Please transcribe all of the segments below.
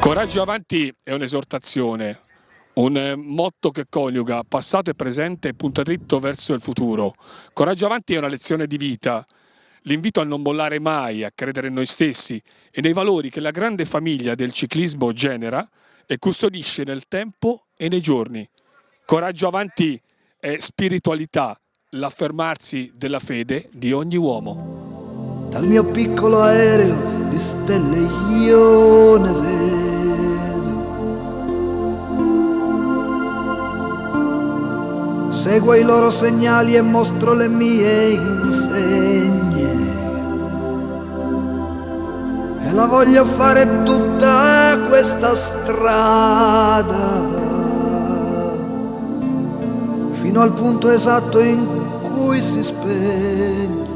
Coraggio avanti è un'esortazione, un motto che coniuga passato e presente e punta dritto verso il futuro. Coraggio avanti è una lezione di vita, l'invito a non mollare mai, a credere in noi stessi e nei valori che la grande famiglia del ciclismo genera e custodisce nel tempo e nei giorni. Coraggio avanti è spiritualità, l'affermarsi della fede di ogni uomo. Dal mio piccolo aereo di stelle io ne vedo. Seguo i loro segnali e mostro le mie insegne. E la voglio fare tutta questa strada fino al punto esatto in cui si spegne.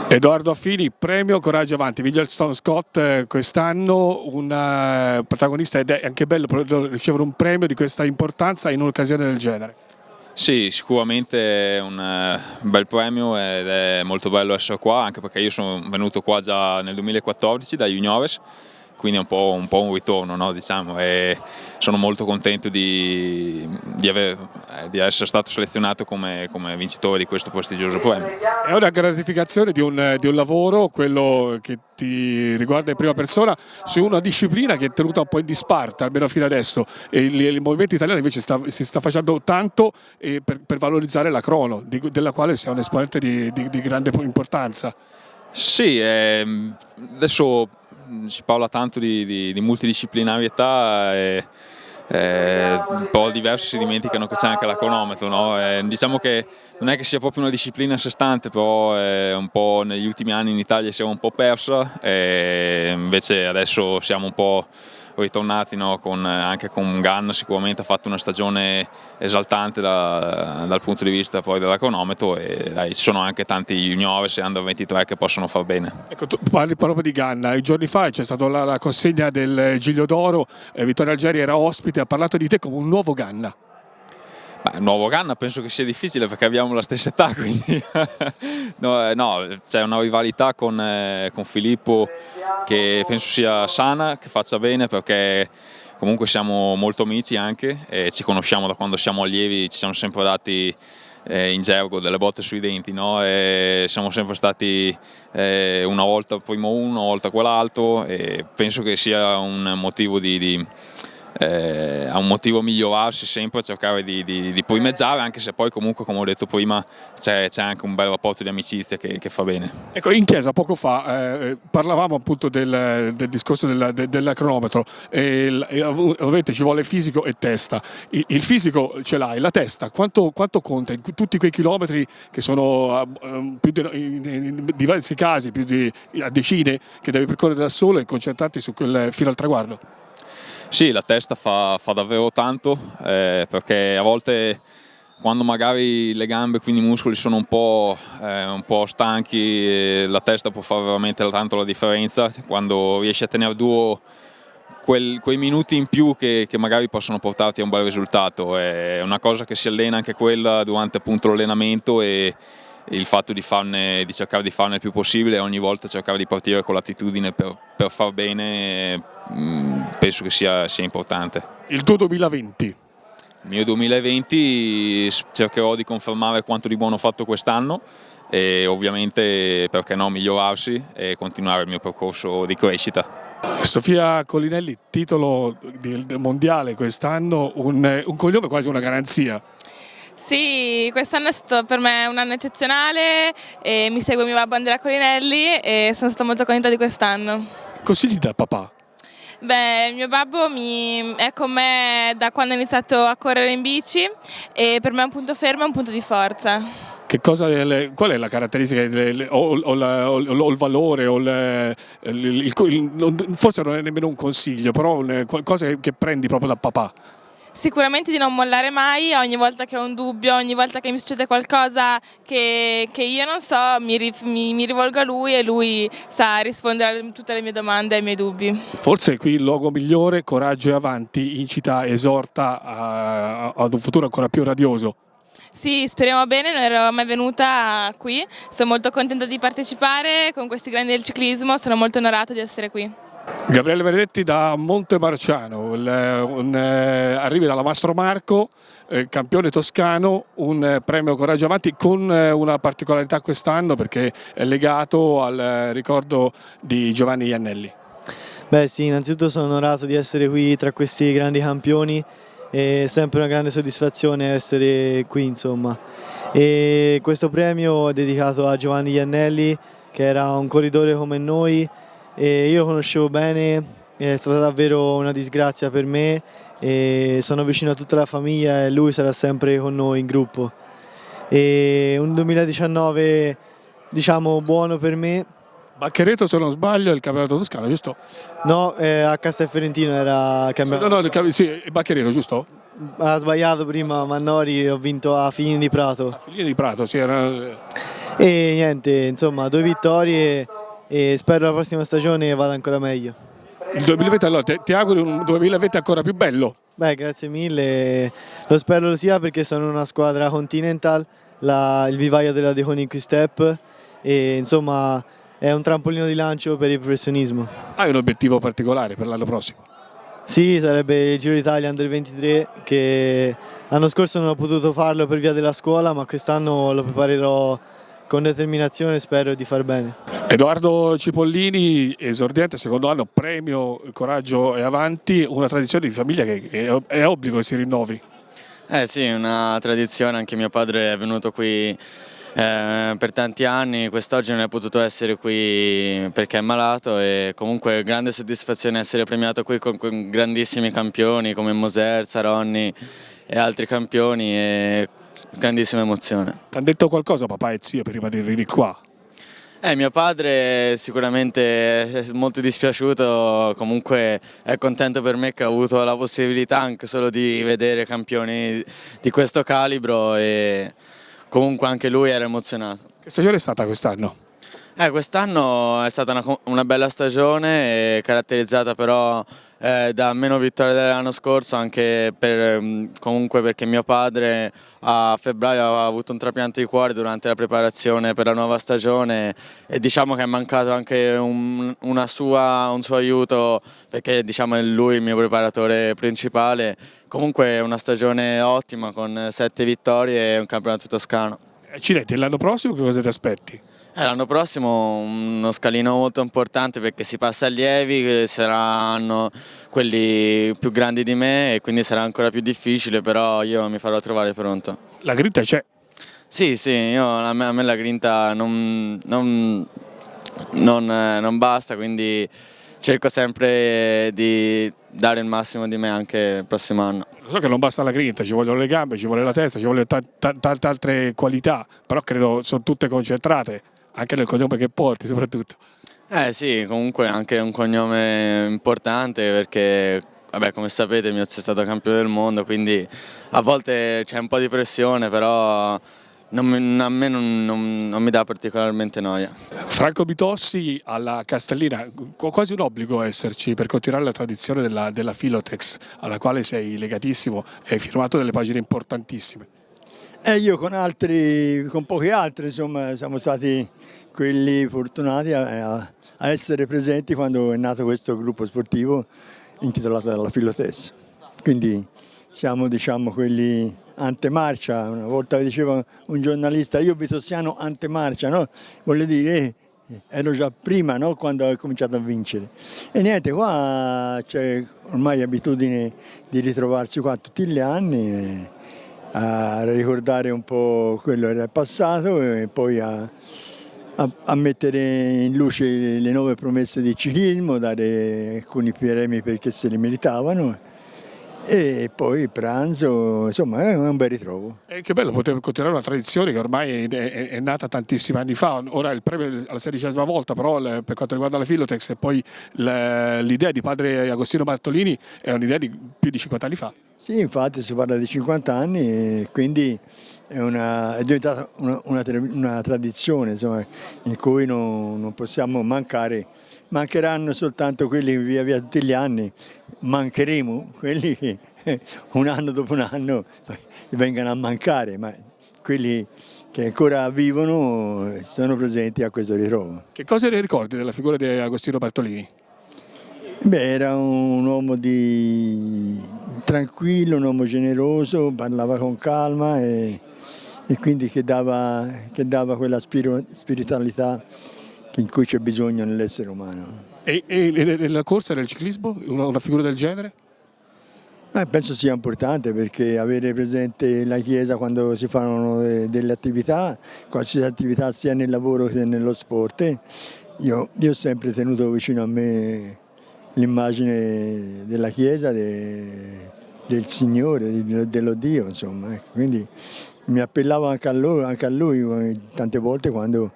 Edoardo Affini, premio Coraggio Avanti, Vigilstone Scott quest'anno un protagonista ed è anche bello ricevere un premio di questa importanza in un'occasione del genere. Sì, sicuramente è un bel premio ed è molto bello essere qua, anche perché io sono venuto qua già nel 2014 da Juniores, quindi è un po' un ritorno, no, diciamo, e sono molto contento di essere stato selezionato come vincitore di questo prestigioso premio. È una gratificazione di un lavoro, quello che ti riguarda in prima persona, su una disciplina che è tenuta un po' in disparte, almeno fino adesso, e il movimento italiano invece si sta facendo tanto per valorizzare la crono, della quale sei un esponente di grande importanza. Sì, adesso si parla tanto di multidisciplinarietà e un po' diversi si dimenticano che c'è anche la cronometro, no? Diciamo che non è che sia proprio una disciplina a sé stante, però un po' negli ultimi anni in Italia si è un po' persa e invece adesso siamo un po' ritornati, no? Anche con Ganna sicuramente ha fatto una stagione esaltante dal punto di vista poi della cronometro e ci sono anche tanti juniores e under 23 che possono far bene. Ecco, tu parli proprio di Ganna, i giorni fa c'è stata la consegna del Giglio d'Oro, Vittorio Algeri era ospite, ha parlato di te come un nuovo Ganna. Beh, il nuovo Ganna penso che sia difficile perché abbiamo la stessa età, quindi no, c'è una rivalità con Filippo che penso sia sana, che faccia bene perché comunque siamo molto amici anche e ci conosciamo da quando siamo allievi, ci siamo sempre dati in gergo delle botte sui denti, no? E siamo sempre stati una volta primo uno, una volta quell'altro e penso che sia un motivo ha un motivo a migliorarsi sempre, a cercare di primeggiare, anche se poi comunque, come ho detto prima, c'è anche un bel rapporto di amicizia che fa bene. Ecco, in chiesa poco fa parlavamo appunto del discorso della cronometro e ovviamente ci vuole fisico e testa. Il fisico ce l'hai, la testa quanto conta in tutti quei chilometri che sono in diversi casi più di a decine che devi percorrere da solo e concentrarti fino al traguardo? Sì, la testa fa davvero tanto perché a volte quando magari le gambe, quindi i muscoli sono un po' stanchi, la testa può fare veramente tanto la differenza quando riesci a tenere duro quei minuti in più che magari possono portarti a un bel risultato. È una cosa che si allena anche quella durante appunto l'allenamento e il fatto di cercare di farne il più possibile e ogni volta cercare di partire con l'attitudine per far bene penso che sia importante. Il tuo 2020? Il mio 2020 cercherò di confermare quanto di buono ho fatto quest'anno e ovviamente perché no migliorarsi e continuare il mio percorso di crescita. Sofia Collinelli, titolo del mondiale quest'anno, un cognome quasi una garanzia. Sì, quest'anno è stato per me un anno eccezionale e mi segue mio babbo Andrea Collinelli e sono stata molto contenta di quest'anno. Consigli da papà? Beh, mio babbo è con me da quando ho iniziato a correre in bici e per me è un punto fermo e un punto di forza. Qual è la caratteristica o il valore forse non è nemmeno un consiglio, però qualcosa che prendi proprio da papà? Sicuramente di non mollare mai, ogni volta che ho un dubbio, ogni volta che mi succede qualcosa che io non so, mi rivolgo a lui e lui sa rispondere a tutte le mie domande e ai miei dubbi. Forse qui il luogo migliore, Coraggio e Avanti, incita, esorta ad un futuro ancora più radioso. Sì, speriamo bene, non ero mai venuta qui, sono molto contenta di partecipare con questi grandi del ciclismo, sono molto onorata di essere qui. Gabriele Benedetti da Montemarciano, arrivi dalla Mastro Marco, campione toscano, un premio Coraggio Avanti con una particolarità quest'anno perché è legato al ricordo di Giovanni Iannelli. Beh sì, innanzitutto sono onorato di essere qui tra questi grandi campioni, è sempre una grande soddisfazione essere qui insomma. E questo premio è dedicato a Giovanni Iannelli, che era un corridore come noi, e io lo conoscevo bene, è stata davvero una disgrazia per me, e sono vicino a tutta la famiglia e lui sarà sempre con noi in gruppo. E un 2019 diciamo buono per me. Bacchereto, se non sbaglio, è il campionato toscano, giusto? No, a Castelferentino era cambiato. No, sì, Bacchereto, giusto? Ha sbagliato prima Mannori, ho vinto a Figli di Prato. A Figli di Prato, sì. E niente, insomma, 2 vittorie e spero la prossima stagione vada ancora meglio. Il 2020, allora, ti auguro un 2020 ancora più bello. Beh, grazie mille, lo spero lo sia perché sono una squadra Continental, il vivaio della De Coni Quick Step, e insomma è un trampolino di lancio per il professionismo. Hai un obiettivo particolare per l'anno prossimo? Sì, sarebbe il Giro d'Italia Under 23, che l'anno scorso non ho potuto farlo per via della scuola, ma quest'anno lo preparerò con determinazione e spero di far bene. Edoardo Cipollini, esordiente, secondo anno, premio Coraggio e Avanti, una tradizione di famiglia che è obbligo che si rinnovi. Sì, una tradizione, anche mio padre è venuto qui per tanti anni, quest'oggi non è potuto essere qui perché è malato, e comunque grande soddisfazione essere premiato qui con grandissimi campioni come Moser, Zaronni e altri campioni, e grandissima emozione. Ti hanno detto qualcosa papà e zio prima di venire qua? Mio padre sicuramente è molto dispiaciuto, comunque è contento per me che ho avuto la possibilità anche solo di vedere campioni di questo calibro, e comunque anche lui era emozionato. Che stagione è stata quest'anno? Quest'anno è stata una bella stagione, caratterizzata però da meno vittorie dell'anno scorso, anche comunque perché mio padre a febbraio ha avuto un trapianto di cuore durante la preparazione per la nuova stagione, e diciamo che è mancato anche un suo aiuto, perché diciamo è lui il mio preparatore principale. Comunque è una stagione ottima con 7 vittorie e un campionato toscano. Accidenti, l'anno prossimo che cosa ti aspetti? L'anno prossimo uno scalino molto importante, perché si passa allievi, che saranno quelli più grandi di me, e quindi sarà ancora più difficile, però io mi farò trovare pronto. La grinta c'è? Sì, a me la grinta non basta, quindi cerco sempre di dare il massimo di me anche il prossimo anno. Lo so che non basta la grinta, ci vogliono le gambe, ci vuole la testa, ci vogliono tante altre qualità, però credo sono tutte concentrate, anche nel cognome che porti soprattutto. Sì, comunque anche un cognome importante, perché vabbè, come sapete mio zio è stato campione del mondo, quindi a volte c'è un po' di pressione, però a me non mi dà particolarmente noia. Franco Bitossi alla Castellina, quasi un obbligo esserci per continuare la tradizione della Filotex, alla quale sei legatissimo e hai firmato delle pagine importantissime. Io con pochi altri, insomma, siamo stati quelli fortunati a essere presenti quando è nato questo gruppo sportivo intitolato dalla Filotex. Quindi siamo, diciamo, quelli antemarcia. Una volta diceva un giornalista, io bitossiano antemarcia, no? Voglio dire, ero già prima, no? Quando ho cominciato a vincere. E niente, qua c'è ormai abitudine di ritrovarsi qua tutti gli anni, a ricordare un po' quello che era passato, e poi a mettere in luce le nuove promesse di ciclismo, dare alcuni premi perché se li meritavano, e poi pranzo, insomma è un bel ritrovo. Che bello poter continuare una tradizione che ormai è nata tantissimi anni fa, ora il premio alla 16ª volta, però per quanto riguarda la Filotex, e poi l'idea di padre Agostino Bartolini è un'idea di più di 50 anni fa. Sì, infatti si parla di 50 anni, e quindi è diventata una tradizione, insomma, in cui non possiamo mancare. Mancheranno soltanto quelli che via via tutti gli anni, mancheremo quelli che un anno dopo un anno vengano a mancare, ma quelli che ancora vivono sono presenti a questo ritrovo. Che cosa ne ricordi della figura di Agostino Bartolini? Beh, era un uomo tranquillo, un uomo generoso, parlava con calma e quindi che dava quella spiritualità in cui c'è bisogno nell'essere umano. E nella corsa, nel ciclismo, una figura del genere? Penso sia importante perché avere presente la Chiesa quando si fanno delle attività, qualsiasi attività sia nel lavoro che nello sport, io ho sempre tenuto vicino a me l'immagine della Chiesa, del Signore, dello Dio, insomma. Quindi mi appellavo anche a lui tante volte quando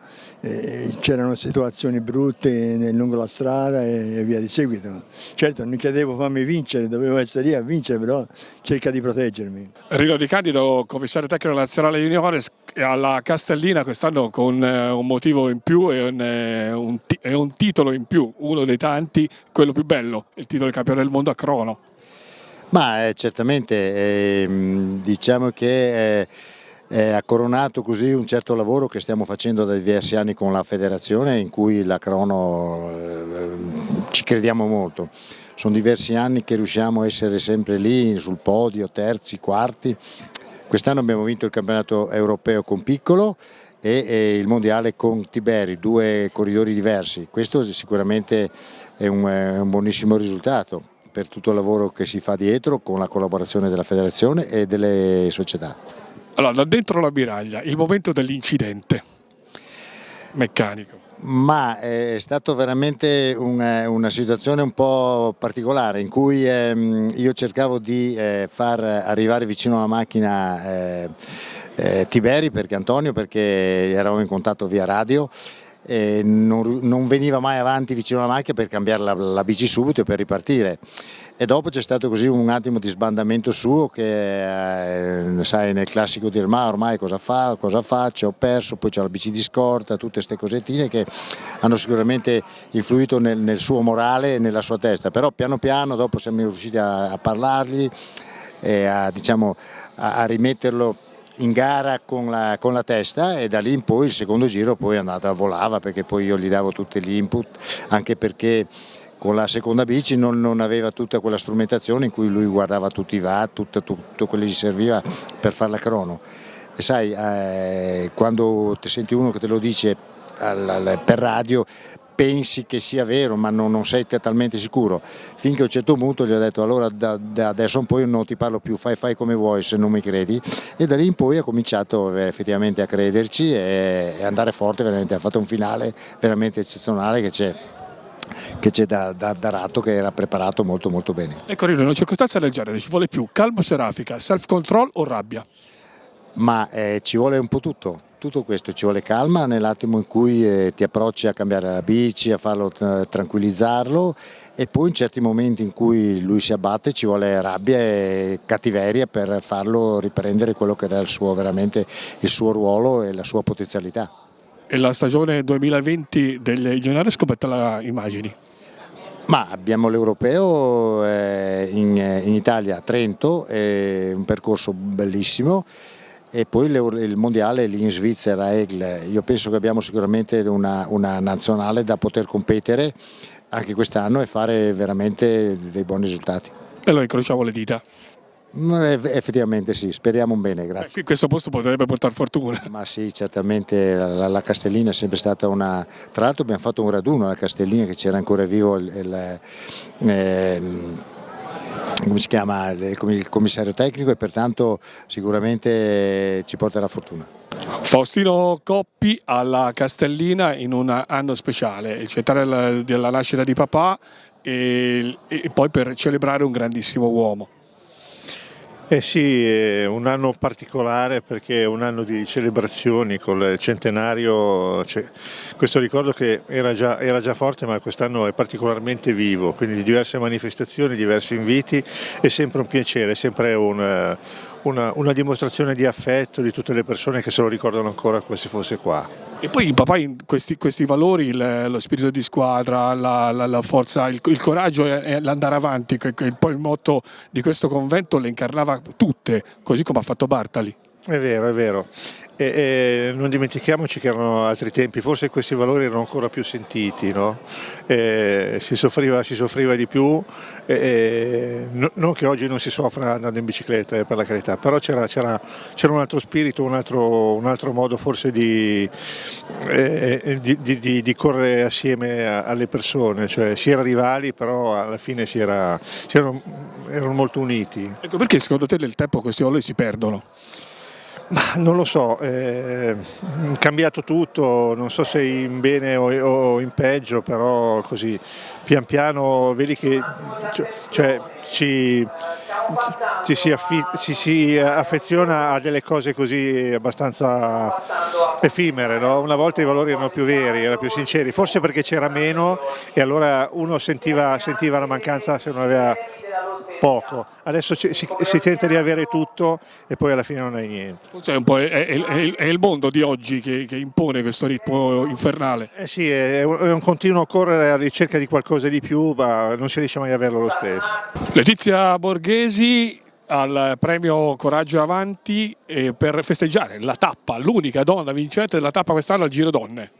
c'erano situazioni brutte lungo la strada e via di seguito. Certo, non chiedevo fammi vincere, dovevo essere io a vincere, però cerca di proteggermi. Rino Di Candido, commissario tecnico nazionale juniores, alla Castellina quest'anno con un motivo in più e un titolo in più, uno dei tanti, quello più bello, il titolo di campione del mondo a crono. Ma certamente diciamo che ha coronato così un certo lavoro che stiamo facendo da diversi anni con la federazione, in cui la crono ci crediamo molto. Sono diversi anni che riusciamo a essere sempre lì sul podio, terzi, quarti. Quest'anno abbiamo vinto il campionato europeo con Piccolo e il mondiale con Tiberi, due corridori diversi. Questo sicuramente è un buonissimo risultato per tutto il lavoro che si fa dietro con la collaborazione della federazione e delle società. Allora, da dentro la Miraglia, il momento dell'incidente meccanico. Ma è stato veramente una situazione un po' particolare in cui io cercavo di far arrivare vicino alla macchina Tiberi, Antonio, perché eravamo in contatto via radio. Non veniva mai avanti vicino alla macchina per cambiare la bici subito e per ripartire, e dopo c'è stato così un attimo di sbandamento suo che sai, nel classico dire ma ormai cosa faccio, ho perso, poi c'è la bici di scorta, tutte queste cosettine che hanno sicuramente influito nel suo morale e nella sua testa, però piano piano dopo siamo riusciti a parlargli e a rimetterlo in gara con la testa, e da lì in poi il secondo giro poi è andata, volava, perché poi io gli davo tutti gli input, anche perché con la seconda bici non aveva tutta quella strumentazione in cui lui guardava tutti i watt, tutto quello che gli serviva per fare la crono. E sai, quando ti senti uno che te lo dice per radio, pensi che sia vero, ma non sei totalmente sicuro, finché a un certo punto gli ho detto allora da adesso in poi non ti parlo più, fai come vuoi se non mi credi, e da lì in poi ha cominciato effettivamente a crederci e andare forte, veramente ha fatto un finale veramente eccezionale che c'è da ratto, che era preparato molto molto bene. Ecco Rino, in una circostanza del genere ci vuole più calma serafica, self control o rabbia? Ma ci vuole un po' tutto questo, ci vuole calma nell'attimo in cui ti approcci a cambiare la bici, a farlo tranquillizzarlo, e poi in certi momenti in cui lui si abbatte ci vuole rabbia e cattiveria per farlo riprendere quello che era veramente il suo ruolo e la sua potenzialità. E la stagione 2020 degli juniores come te la immagini? Ma abbiamo l'europeo in Italia a Trento, un percorso bellissimo, e poi il mondiale lì in Svizzera, Aigle. Io penso che abbiamo sicuramente una nazionale da poter competere anche quest'anno e fare veramente dei buoni risultati. E lo incrociamo le dita. Effettivamente sì, speriamo un bene, grazie. Questo posto potrebbe portare fortuna. Ma sì, certamente la Castellina è sempre stata tra l'altro abbiamo fatto un raduno alla Castellina, che c'era ancora vivo come si chiama, il commissario tecnico, e pertanto sicuramente ci porterà fortuna. Faustino Coppi alla Castellina in un anno speciale, il centenario della nascita di papà e poi per celebrare un grandissimo uomo. Eh sì, è un anno particolare perché è un anno di celebrazioni con il centenario, questo ricordo che era già forte, ma quest'anno è particolarmente vivo, quindi diverse manifestazioni, diversi inviti, è sempre un piacere, è sempre una dimostrazione di affetto di tutte le persone che se lo ricordano ancora come se fosse qua. E poi papà in questi valori, lo spirito di squadra, la forza, il coraggio e l'andare avanti, che poi il motto di questo convento le incarnava tutte, così come ha fatto Bartali. È vero, e non dimentichiamoci che erano altri tempi, forse questi valori erano ancora più sentiti, no? Si soffriva di più, non che oggi non si soffra andando in bicicletta, per la carità, però c'era un altro spirito, un altro modo forse di correre assieme alle persone, cioè si era rivali però alla fine erano molto uniti. Ecco, perché secondo te nel tempo questi valori si perdono? Ma non lo so, è cambiato tutto, non so se in bene o in peggio, però così pian piano vedi che ci si affeziona a delle cose così abbastanza effimere, no? Una volta i valori erano più veri, erano più sinceri, forse perché c'era meno e allora uno sentiva la mancanza se non aveva poco. Adesso si tenta di avere tutto e poi alla fine non hai niente. Forse è un po' è il mondo di oggi che impone questo ritmo infernale. Sì, è un continuo correre alla ricerca di qualcosa di più, ma non si riesce mai ad averlo lo stesso. Letizia Borghesi al premio Coraggio Avanti per festeggiare la tappa, l'unica donna vincente della tappa quest'anno al Giro Donne.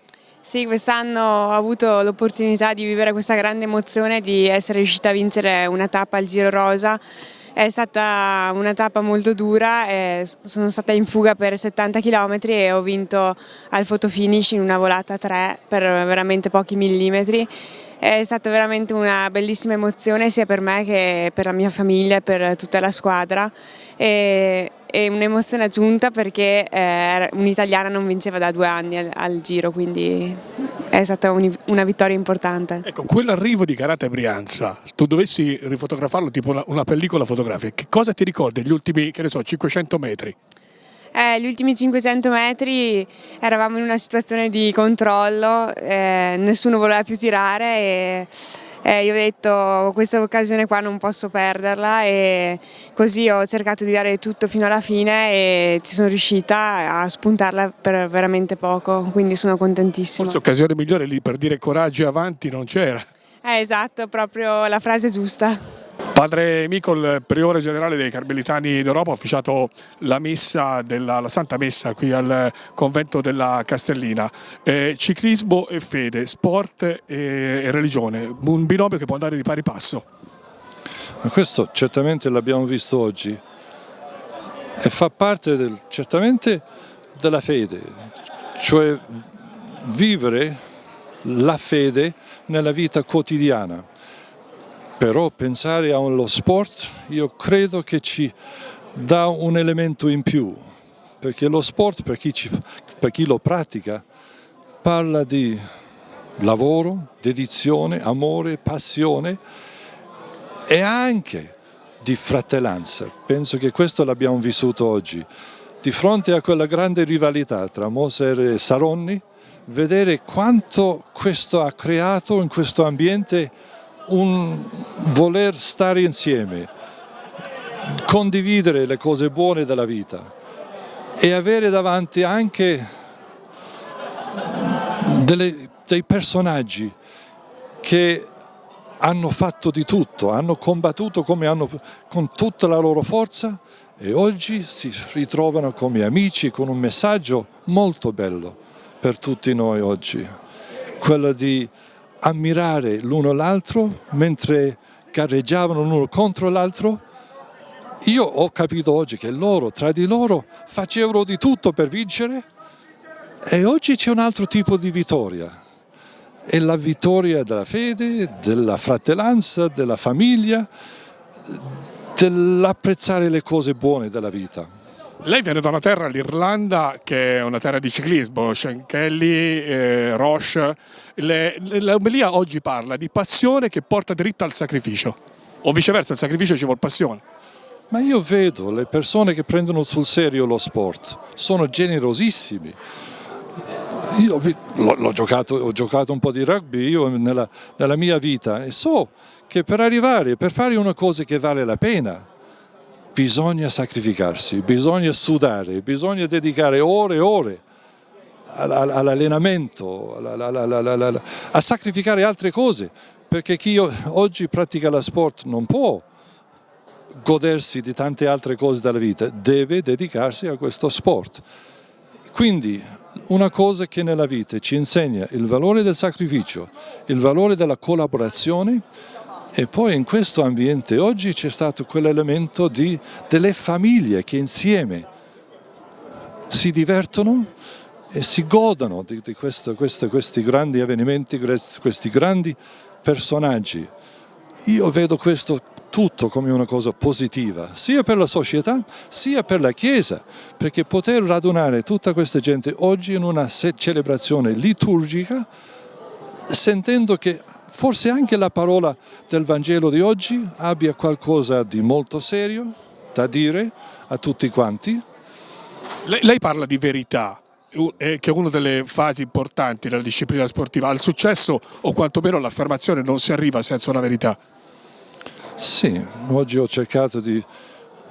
Sì, quest'anno ho avuto l'opportunità di vivere questa grande emozione di essere riuscita a vincere una tappa al Giro Rosa. È stata una tappa molto dura, sono stata in fuga per 70 km e ho vinto al fotofinish in una volata 3 per veramente pochi millimetri. È stata veramente una bellissima emozione sia per me che per la mia famiglia e per tutta la squadra. E un'emozione aggiunta perché un'italiana non vinceva da 2 anni al Giro, quindi è stata una vittoria importante. Ecco, quell'arrivo di Carate Brianza, se tu dovessi rifotografarlo tipo una pellicola fotografica, che cosa ti ricordi degli ultimi, 500 metri? Gli ultimi 500 metri eravamo in una situazione di controllo, nessuno voleva più tirare e io ho detto questa occasione qua non posso perderla e così ho cercato di dare tutto fino alla fine e ci sono riuscita a spuntarla per veramente poco, quindi sono contentissima. Forse occasione migliore lì per dire coraggio avanti non c'era. Esatto, proprio la frase giusta. Padre Micol, priore generale dei Carmelitani d'Europa, ha officiato la Santa Messa qui al convento della Castellina. Ciclismo e fede, sport e religione, un binomio che può andare di pari passo. Ma questo certamente l'abbiamo visto oggi e fa parte certamente della fede, cioè vivere la fede nella vita quotidiana. Però pensare allo sport io credo che ci dà un elemento in più, perché lo sport per chi lo pratica parla di lavoro, dedizione, amore, passione e anche di fratellanza. Penso che questo l'abbiamo vissuto oggi. Di fronte a quella grande rivalità tra Moser e Saronni, vedere quanto questo ha creato in questo ambiente un voler stare insieme, condividere le cose buone della vita e avere davanti anche dei personaggi che hanno fatto di tutto, hanno combattuto con tutta la loro forza e oggi si ritrovano come amici con un messaggio molto bello per tutti noi oggi, quello di ammirare l'uno l'altro mentre gareggiavano l'uno contro l'altro. Io ho capito oggi che loro, tra di loro, facevano di tutto per vincere e oggi c'è un altro tipo di vittoria. È la vittoria della fede, della fratellanza, della famiglia, dell'apprezzare le cose buone della vita. Lei viene da una terra, l'Irlanda, che è una terra di ciclismo, Shankelly, Roche. L'omelia oggi parla di passione che porta dritta al sacrificio, o viceversa, il sacrificio ci vuole passione. Ma io vedo le persone che prendono sul serio lo sport, sono generosissimi. Io ho giocato un po' di rugby io nella mia vita e so che per fare una cosa che vale la pena, bisogna sacrificarsi, bisogna sudare, bisogna dedicare ore e ore all'allenamento, a sacrificare altre cose, perché chi oggi pratica lo sport non può godersi di tante altre cose della vita, deve dedicarsi a questo sport. Quindi una cosa che nella vita ci insegna il valore del sacrificio, il valore della collaborazione, e poi in questo ambiente oggi c'è stato quell'elemento delle famiglie che insieme si divertono e si godono di questi grandi avvenimenti, questi grandi personaggi. Io vedo questo tutto come una cosa positiva, sia per la società, sia per la Chiesa, perché poter radunare tutta questa gente oggi in una celebrazione liturgica, sentendo che forse anche la parola del Vangelo di oggi abbia qualcosa di molto serio da dire a tutti quanti. Lei parla di verità, che è una delle fasi importanti della disciplina sportiva. Al successo o quantomeno all'affermazione non si arriva senza una verità. Sì, oggi ho cercato di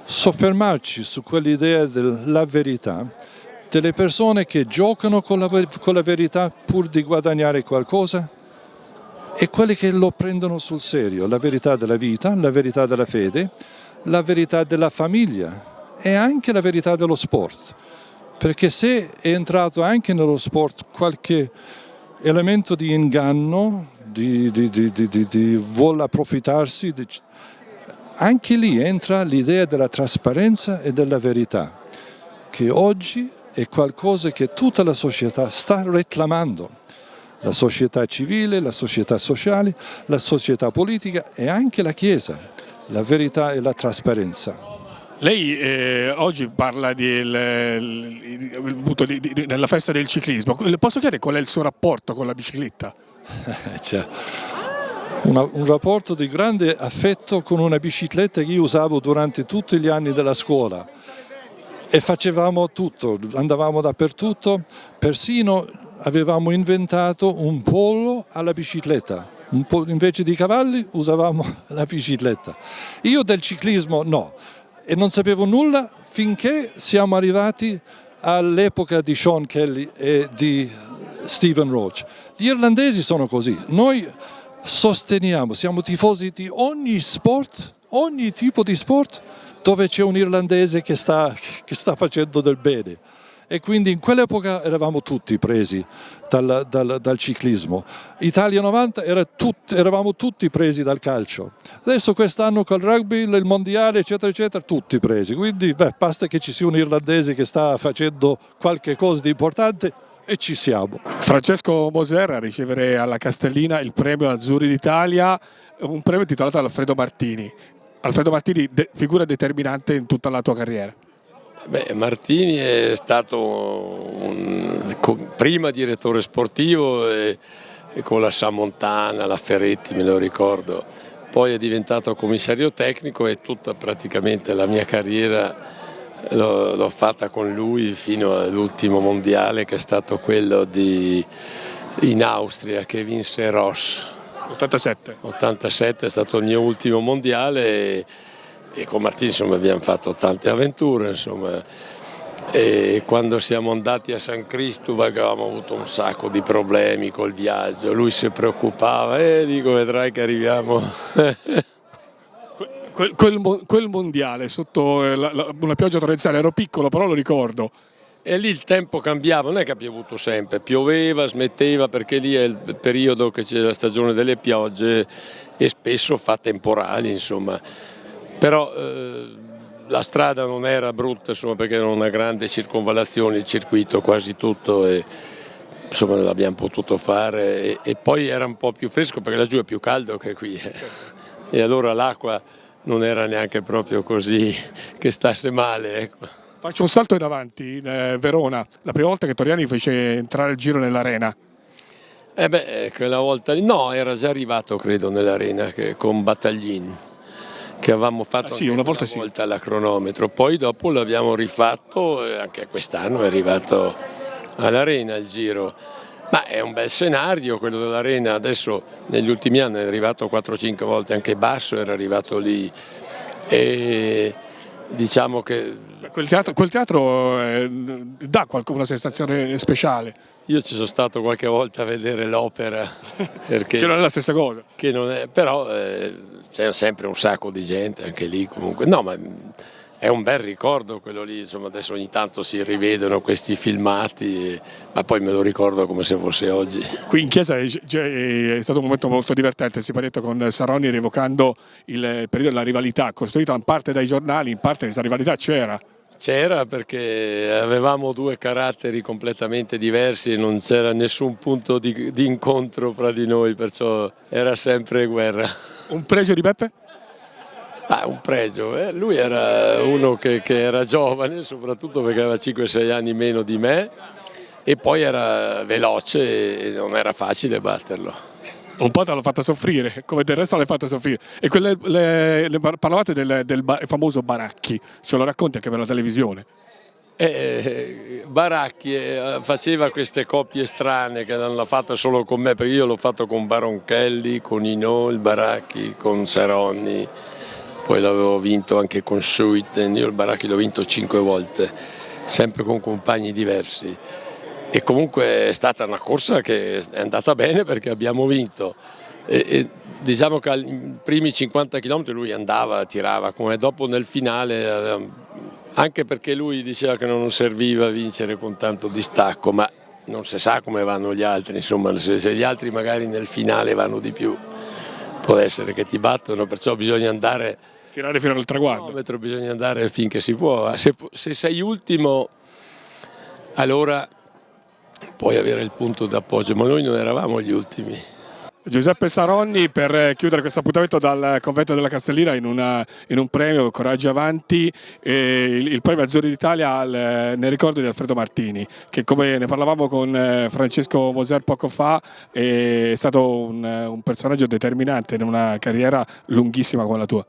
soffermarci su quell'idea della verità, delle persone che giocano con la verità pur di guadagnare qualcosa, e quelli che lo prendono sul serio, la verità della vita, la verità della fede, la verità della famiglia e anche la verità dello sport. Perché se è entrato anche nello sport qualche elemento di inganno, di vuole approfittarsi, anche lì entra l'idea della trasparenza e della verità, che oggi è qualcosa che tutta la società sta reclamando. La società civile, la società sociale, la società politica e anche la Chiesa, la verità e la trasparenza. Lei oggi parla nella festa del ciclismo. Posso chiedere qual è il suo rapporto con la bicicletta? C'è un rapporto di grande affetto con una bicicletta che io usavo durante tutti gli anni della scuola e facevamo tutto, andavamo dappertutto, persino avevamo inventato un polo alla bicicletta, invece di cavalli usavamo la bicicletta. Io del ciclismo no, e non sapevo nulla finché siamo arrivati all'epoca di Sean Kelly e di Stephen Roach. Gli irlandesi sono così, noi sosteniamo, siamo tifosi di ogni sport, ogni tipo di sport dove c'è un irlandese che sta facendo del bene. E quindi in quell'epoca eravamo tutti presi dal ciclismo. Italia 90 eravamo tutti presi dal calcio. Adesso quest'anno col rugby, il mondiale, eccetera, eccetera, tutti presi. Quindi basta che ci sia un irlandese che sta facendo qualche cosa di importante e ci siamo. Francesco Moser a ricevere alla Castellina il premio Azzurri d'Italia, un premio intitolato ad Alfredo Martini. Alfredo Martini, figura determinante in tutta la tua carriera. Beh, Martini è stato prima direttore sportivo e con la Samontana, la Ferretti me lo ricordo, poi è diventato commissario tecnico e tutta praticamente la mia carriera l'ho fatta con lui fino all'ultimo mondiale che è stato quello in Austria che vinse Ross. 87 è stato il mio ultimo mondiale e con Martini insomma, abbiamo fatto tante avventure insomma. E quando siamo andati a San Cristobal avevamo avuto un sacco di problemi col viaggio, lui si preoccupava dico vedrai che arriviamo. Quel mondiale sotto una pioggia torrenziale, ero piccolo però lo ricordo. E lì il tempo cambiava, non è che ha piovuto sempre, pioveva, smetteva perché lì è il periodo che c'è la stagione delle piogge e spesso fa temporali insomma. Però la strada non era brutta insomma, perché era una grande circonvallazione, il circuito quasi tutto e insomma l'abbiamo potuto fare e poi era un po' più fresco perché laggiù è più caldo che qui e allora l'acqua non era neanche proprio così che stasse male. Ecco. Faccio un salto in avanti, in Verona, la prima volta che Toriani fece entrare il Giro nell'arena. Quella volta lì, no, era già arrivato credo nell'arena con Battaglin. Che avevamo fatto una volta alla cronometro, poi dopo l'abbiamo rifatto e anche quest'anno è arrivato all'arena il Giro, ma è un bel scenario quello dell'arena, adesso negli ultimi anni è arrivato 4-5 volte, anche Basso era arrivato lì e diciamo che quel teatro dà una sensazione speciale. Io ci sono stato qualche volta a vedere l'opera perché che non è la stessa cosa che non è, però c'è sempre un sacco di gente anche lì comunque, no ma è un bel ricordo quello lì, insomma adesso ogni tanto si rivedono questi filmati, ma poi me lo ricordo come se fosse oggi. Qui in chiesa è stato un momento molto divertente, si è detto con Saronni rievocando il periodo della rivalità, costruita in parte dai giornali, in parte questa rivalità c'era. C'era perché avevamo due caratteri completamente diversi e non c'era nessun punto di incontro fra di noi, perciò era sempre guerra. Un pregio di Beppe? Un pregio, lui era uno che era giovane, soprattutto perché aveva 5-6 anni meno di me e poi era veloce e non era facile batterlo. Un po' te l'ho fatta soffrire, come del resto l'hai fatta soffrire. E parlavate del famoso Baracchi, ce lo racconti anche per la televisione? Baracchi faceva queste coppie strane che non l'ha fatta solo con me, perché io l'ho fatto con Baronchelli, con Hinault, il Baracchi, con Saronni. Poi l'avevo vinto anche con Schuiten, io il Baracchi l'ho vinto 5 volte, sempre con compagni diversi. E comunque è stata una corsa che è andata bene perché abbiamo vinto. E diciamo che ai primi 50 km lui andava, tirava, come dopo nel finale, anche perché lui diceva che non serviva vincere con tanto distacco, ma non si sa come vanno gli altri, insomma se gli altri magari nel finale vanno di più, può essere che ti battono, perciò bisogna andare... Tirare fino al traguardo. Bisogna andare finché si può. Se sei ultimo, allora puoi avere il punto d'appoggio, ma noi non eravamo gli ultimi. Giuseppe Saronni, per chiudere questo appuntamento dal Convento della Castellina in un premio Coraggio Avanti, il premio Azzurri d'Italia nel ricordo di Alfredo Martini, che come ne parlavamo con Francesco Moser poco fa è stato un personaggio determinante in una carriera lunghissima come la tua.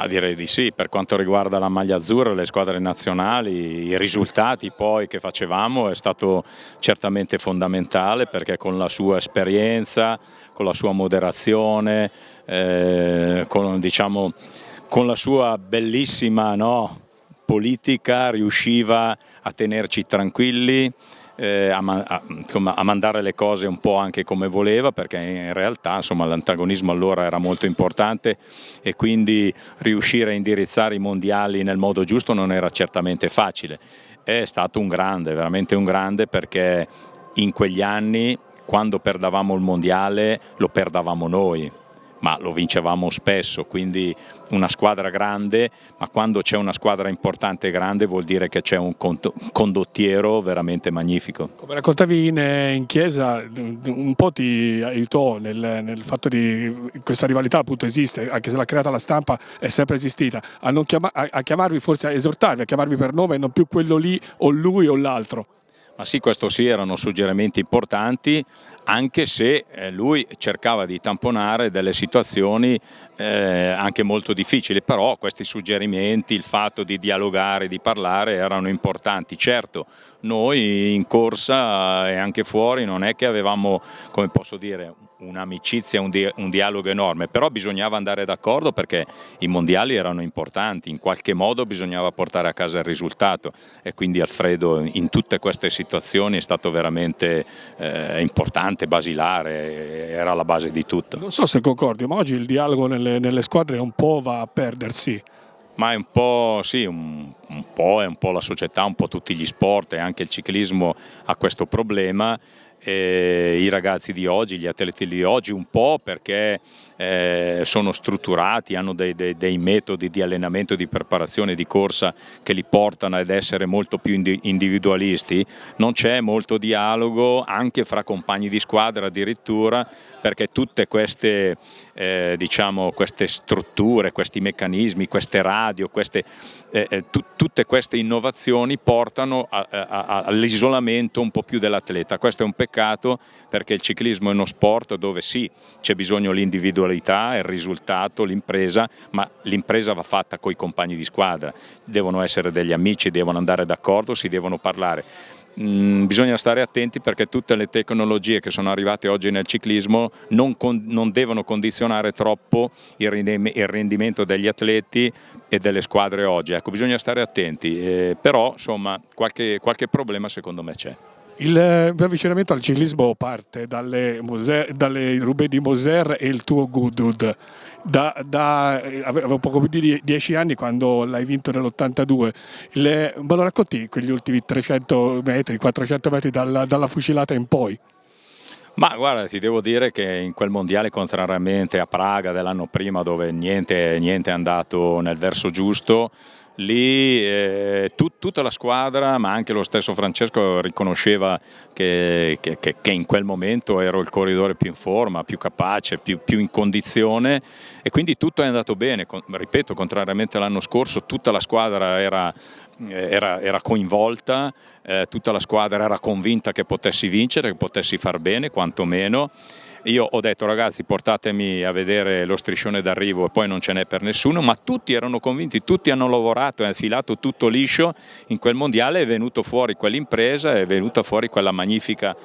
Direi di sì, per quanto riguarda la maglia azzurra, le squadre nazionali, i risultati poi che facevamo è stato certamente fondamentale, perché con la sua esperienza, con la sua moderazione, con la sua bellissima politica riusciva a tenerci tranquilli, a mandare le cose un po' anche come voleva, perché in realtà l'antagonismo allora era molto importante e quindi riuscire a indirizzare i mondiali nel modo giusto non era certamente facile. È stato un grande, veramente un grande, perché in quegli anni quando perdavamo il mondiale lo perdavamo noi, ma lo vincevamo spesso, quindi una squadra grande, ma quando c'è una squadra importante e grande vuol dire che c'è un condottiero veramente magnifico. Come raccontavi in chiesa, un po' ti aiutò nel fatto di questa rivalità appunto esiste, anche se l'ha creata la stampa, è sempre esistita, a chiamarvi, forse a esortarvi, a chiamarvi per nome e non più quello lì o lui o l'altro. Ma sì, questo sì, erano suggerimenti importanti, anche se lui cercava di tamponare delle situazioni anche molto difficili, però questi suggerimenti, il fatto di dialogare, di parlare erano importanti. Certo, noi in corsa e anche fuori non è che avevamo, come posso dire, un'amicizia, un dialogo enorme, però bisognava andare d'accordo perché i mondiali erano importanti, in qualche modo bisognava portare a casa il risultato e quindi Alfredo in tutte queste situazioni è stato veramente importante, basilare, era la base di tutto. Non so se concordi, ma oggi il dialogo nelle squadre un po' va a perdersi. Ma è un po', sì, è un po' la società, un po' tutti gli sport e anche il ciclismo ha questo problema. I ragazzi di oggi, gli atleti di oggi un po' perché sono strutturati, hanno dei metodi di allenamento, di preparazione, di corsa che li portano ad essere molto più individualisti, non c'è molto dialogo anche fra compagni di squadra addirittura, perché tutte queste queste strutture, questi meccanismi, queste radio, tutte queste innovazioni portano all'isolamento un po' più dell'atleta. Questo è un peccato, perché il ciclismo è uno sport dove sì, c'è bisogno l'individualità, il risultato, l'impresa, ma l'impresa va fatta coi compagni di squadra, devono essere degli amici, devono andare d'accordo, si devono parlare. Bisogna stare attenti, perché tutte le tecnologie che sono arrivate oggi nel ciclismo non devono condizionare troppo il rendimento degli atleti e delle squadre oggi. Ecco, bisogna stare attenti, però insomma qualche problema secondo me c'è. Il mio avvicinamento al ciclismo parte dalle Roubaix di Moser e il tuo Goodwood. Avevo poco più di 10 anni quando l'hai vinto nell'82. Me lo racconti quegli ultimi 300 metri, 400 metri dalla fucilata in poi? Ma guarda, ti devo dire che in quel mondiale, contrariamente a Praga dell'anno prima, dove niente è andato nel verso giusto, lì tutta la squadra, ma anche lo stesso Francesco, riconosceva che in quel momento ero il corridore più in forma, più capace, più in condizione, e quindi tutto è andato bene. Ripeto, contrariamente all'anno scorso, tutta la squadra era coinvolta, tutta la squadra era convinta che potessi vincere, che potessi far bene quantomeno. Io ho detto: ragazzi, portatemi a vedere lo striscione d'arrivo, e poi non ce n'è per nessuno, ma tutti erano convinti, tutti hanno lavorato, hanno filato tutto liscio in quel mondiale. È venuto fuori quell'impresa, è venuta fuori quella magnifica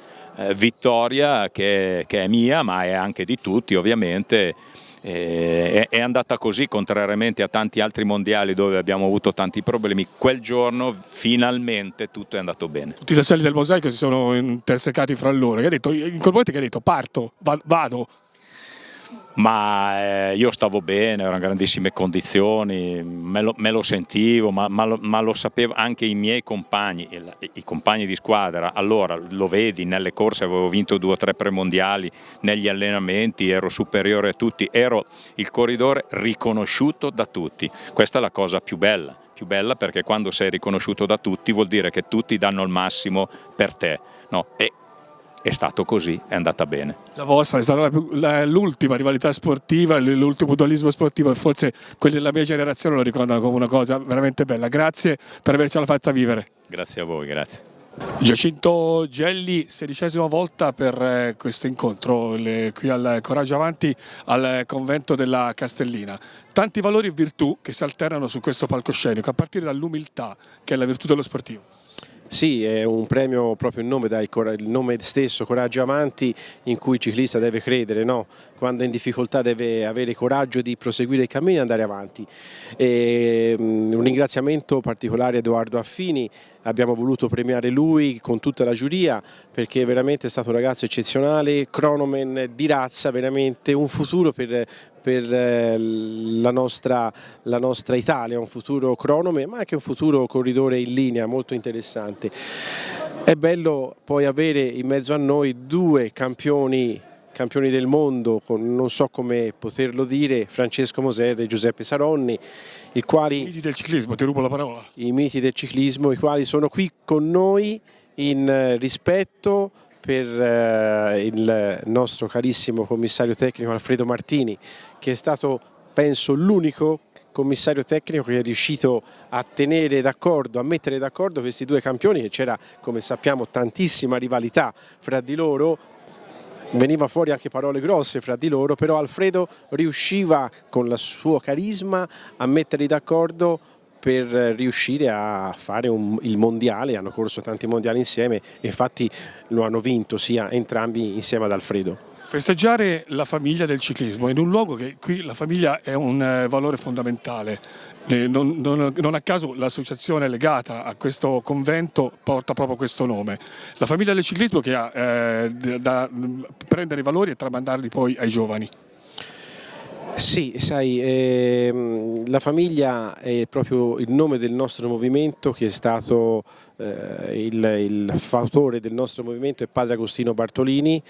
vittoria che è mia, ma è anche di tutti ovviamente. È andata così, contrariamente a tanti altri mondiali dove abbiamo avuto tanti problemi. Quel giorno finalmente tutto è andato bene. Tutti i tasselli del mosaico si sono intersecati fra loro. In quel momento che hai detto: parto, vado. Ma io stavo bene, ero in grandissime condizioni, me lo sentivo, ma lo sapevo anche i miei compagni, i compagni di squadra. Allora lo vedi nelle corse, avevo vinto 2 o 3 premondiali, negli allenamenti ero superiore a tutti, ero il corridore riconosciuto da tutti. Questa è la cosa più bella, perché quando sei riconosciuto da tutti vuol dire che tutti danno il massimo per te, no? E è stato così, è andata bene. La vostra è stata l'ultima rivalità sportiva, l'ultimo dualismo sportivo, e forse quelli della mia generazione lo ricordano come una cosa veramente bella. Grazie per avercela fatta vivere. Grazie a voi, grazie. Giacinto Gelli, 16ª volta per questo incontro qui al Coraggio Avanti, al convento della Castellina. Tanti valori e virtù che si alternano su questo palcoscenico, a partire dall'umiltà, che è la virtù dello sportivo. Sì, è un premio, proprio il nome stesso, Coraggio Avanti, in cui il ciclista deve credere, no? Quando è in difficoltà deve avere coraggio di proseguire il cammino e andare avanti. Un ringraziamento particolare a Edoardo Affini, abbiamo voluto premiare lui con tutta la giuria, perché veramente è stato un ragazzo eccezionale, cronoman di razza, veramente un futuro per la nostra Italia, un futuro cronoman, ma anche un futuro corridore in linea molto interessante. È bello poi avere in mezzo a noi 2 campioni del mondo, non so come poterlo dire, Francesco Moser e Giuseppe Saronni, i miti del ciclismo, ti rubo la parola. I miti del ciclismo, i quali sono qui con noi in rispetto per il nostro carissimo commissario tecnico Alfredo Martini, che è stato, penso, l'unico commissario tecnico che è riuscito a tenere d'accordo, a mettere d'accordo questi 2 campioni, che c'era, come sappiamo, tantissima rivalità fra di loro. Veniva fuori anche parole grosse fra di loro, però Alfredo riusciva con il suo carisma a metterli d'accordo per riuscire a fare il mondiale. Hanno corso tanti mondiali insieme e infatti lo hanno vinto sia entrambi insieme ad Alfredo. Festeggiare la famiglia del ciclismo in un luogo che qui la famiglia è un valore fondamentale. Non a caso l'associazione legata a questo convento porta proprio questo nome. La famiglia del ciclismo che ha da prendere i valori e tramandarli poi ai giovani. Sì, sai, la famiglia è proprio il nome del nostro movimento, che è stato il fautore del nostro movimento è padre Agostino Bartolini,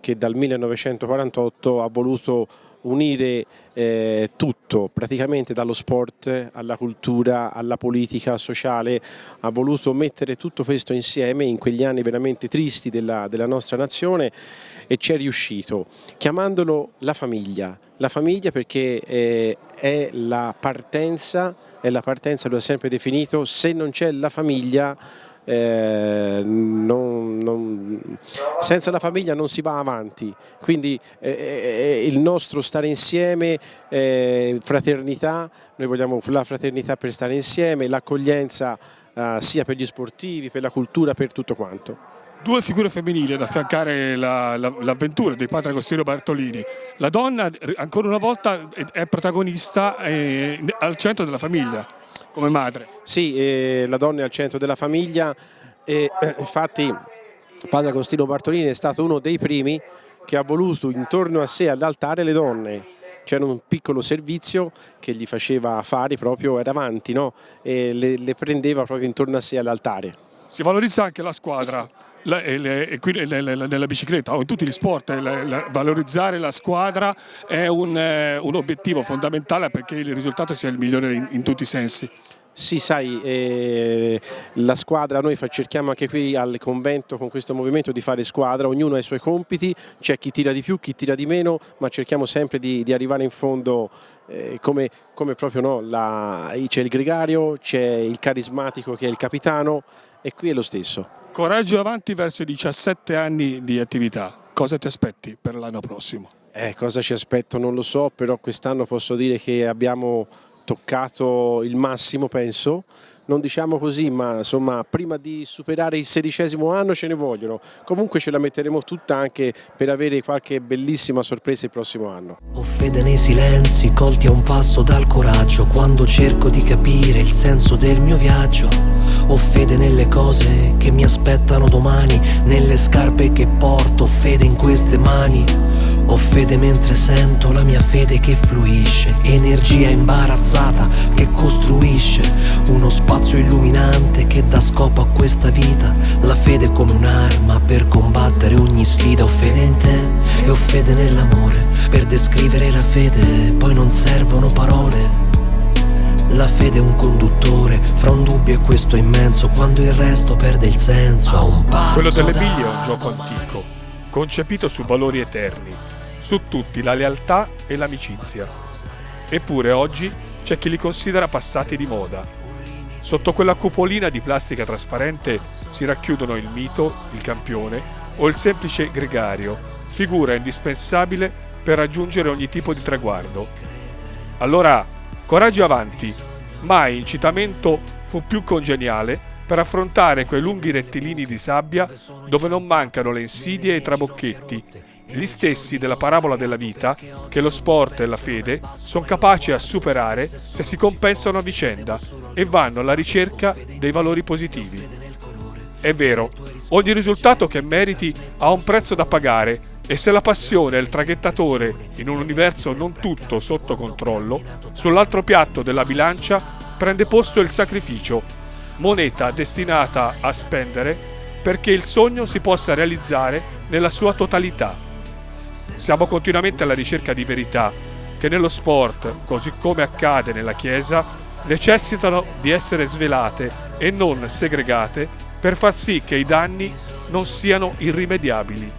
che dal 1948 ha voluto unire tutto, praticamente dallo sport alla cultura, alla politica sociale, ha voluto mettere tutto questo insieme in quegli anni veramente tristi della nostra nazione, e ci è riuscito, chiamandolo la famiglia perché è la partenza, lui ha sempre definito: se non c'è la famiglia, senza la famiglia non si va avanti, quindi il nostro stare insieme, fraternità, noi vogliamo la fraternità per stare insieme, l'accoglienza sia per gli sportivi, per la cultura, per tutto quanto. 2 figure femminili ad affiancare l'avventura di padre Agostino Bartolini. La donna ancora una volta è protagonista al centro della famiglia, come madre. Sì, la donna è al centro della famiglia, e infatti padre Agostino Bartolini è stato uno dei primi che ha voluto intorno a sé all'altare le donne. C'era un piccolo servizio che gli faceva fare proprio davanti, no? E le prendeva proprio intorno a sé all'altare. Si valorizza anche la squadra, nella bicicletta o in tutti gli sport, valorizzare la squadra è un obiettivo fondamentale perché il risultato sia il migliore in tutti i sensi. Sì, sai, la squadra, noi cerchiamo anche qui al convento con questo movimento di fare squadra, ognuno ha i suoi compiti, c'è chi tira di più, chi tira di meno, ma cerchiamo sempre di arrivare in fondo come proprio no, c'è il gregario, c'è il carismatico che è il capitano e qui è lo stesso. Coraggio avanti verso i 17 anni di attività, cosa ti aspetti per l'anno prossimo? Cosa ci aspetto non lo so, però quest'anno posso dire che abbiamo toccato il massimo, penso, non diciamo così, ma insomma prima di superare il 16° anno ce ne vogliono, comunque ce la metteremo tutta anche per avere qualche bellissima sorpresa il prossimo anno. Ho fede nei silenzi colti a un passo dal coraggio, quando cerco di capire il senso del mio viaggio. Ho fede nelle cose che mi aspettano domani, nelle scarpe che porto, ho fede in queste mani. Ho fede mentre sento la mia fede che fluisce, energia imbarazzata che costruisce uno spazio illuminante che dà scopo a questa vita. La fede come un'arma per combattere ogni sfida. Ho fede in te e ho fede nell'amore, per descrivere la fede poi non servono parole. La fede è un conduttore fra un dubbio e questo immenso, quando il resto perde il senso. A un passo quello delle biglie è un gioco antico, concepito su valori eterni, su tutti la lealtà e l'amicizia. Eppure oggi c'è chi li considera passati di moda. Sotto quella cupolina di plastica trasparente si racchiudono il mito, il campione o il semplice gregario, figura indispensabile per raggiungere ogni tipo di traguardo. Allora, coraggio avanti, mai incitamento fu più congeniale per affrontare quei lunghi rettilini di sabbia dove non mancano le insidie e i trabocchetti, gli stessi della parabola della vita che lo sport e la fede sono capaci a superare se si compensano a vicenda e vanno alla ricerca dei valori positivi. È vero, ogni risultato che meriti ha un prezzo da pagare e se la passione è il traghettatore in un universo non tutto sotto controllo, sull'altro piatto della bilancia prende posto il sacrificio, moneta destinata a spendere perché il sogno si possa realizzare nella sua totalità. Siamo continuamente alla ricerca di verità che nello sport, così come accade nella Chiesa, necessitano di essere svelate e non segregate per far sì che i danni non siano irrimediabili.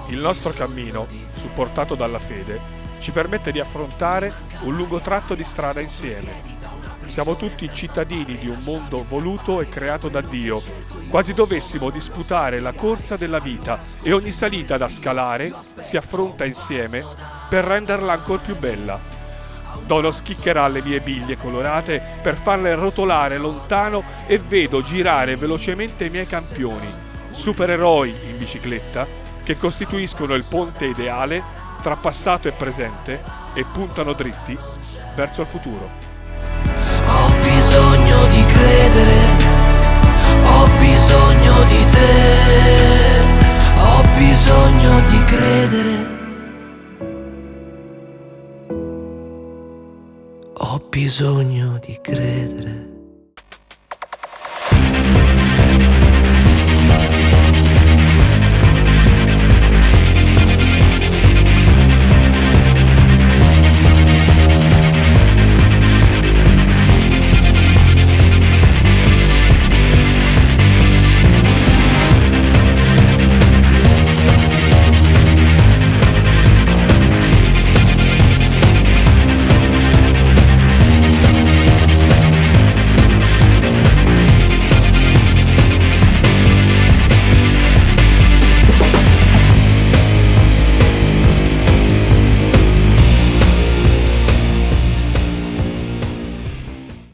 Il nostro cammino, supportato dalla fede, ci permette di affrontare un lungo tratto di strada insieme. Siamo tutti cittadini di un mondo voluto e creato da Dio, quasi dovessimo disputare la corsa della vita e ogni salita da scalare si affronta insieme per renderla ancora più bella. Dono schiccherà le mie biglie colorate per farle rotolare lontano e vedo girare velocemente i miei campioni, supereroi in bicicletta, che costituiscono il ponte ideale tra passato e presente e puntano dritti verso il futuro. Ho bisogno di credere, ho bisogno di te, ho bisogno di credere, ho bisogno di credere.